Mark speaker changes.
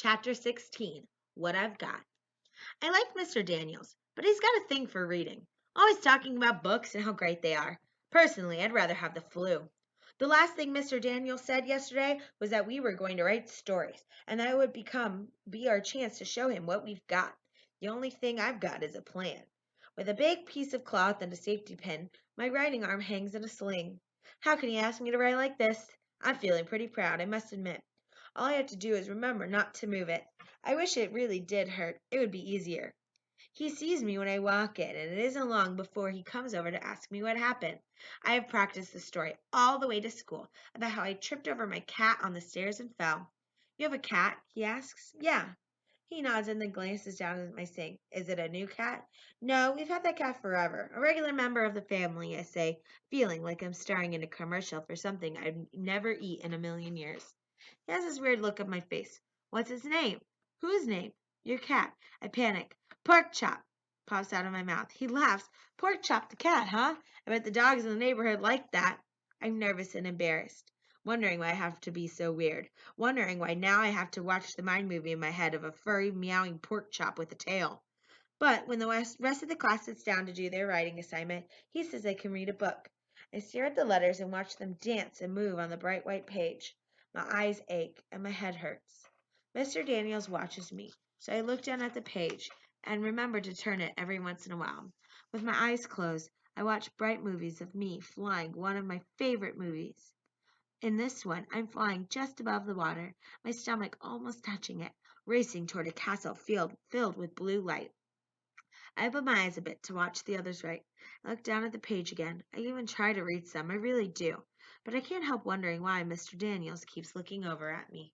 Speaker 1: Chapter 16 What I've Got. I like Mr. Daniels, but he's got a thing for reading, always talking about books and how great they are. Personally, I'd rather have the flu. The last thing Mr. Daniels said yesterday was that we were going to write stories, and that it would be our chance to show him what we've got. The only thing I've got is a plan. With a big piece of cloth and a safety pin, my writing arm hangs in a sling. How can he ask me to write like this? I'm feeling pretty proud, I must admit. All I have to do is remember not to move it. I wish it really did hurt. It would be easier. He sees me when I walk in, and it isn't long before he comes over to ask me what happened. I have practiced the story all the way to school about how I tripped over my cat on the stairs and fell. You have a cat? He asks. Yeah. He nods and then glances down at my sink. Is it a new cat? No, we've had that cat forever. A regular member of the family, I say, feeling like I'm starring in a commercial for something I'd never eat in a million years. He has this weird look on my face. What's his name? Whose name? Your cat. I panic. Pork chop pops out of my mouth. He laughs. Pork chop the cat, huh? I bet the dogs in the neighborhood like that. I'm nervous and embarrassed, wondering why I have to be so weird, wondering why now I have to watch the mind movie in my head of a furry, meowing pork chop with a tail. But when the rest of the class sits down to do their writing assignment, he says I can read a book. I stare at the letters and watch them dance and move on the bright white page. My eyes ache and my head hurts. Mr. Daniels watches me, so I look down at the page and remember to turn it every once in a while. With my eyes closed, I watch bright movies of me flying, one of my favorite movies. In this one, I'm flying just above the water, my stomach almost touching it, racing toward a castle filled with blue light. I open my eyes a bit to watch the others write. I look down at the page again. I even try to read some, I really do. But I can't help wondering why Mr. Daniels keeps looking over at me.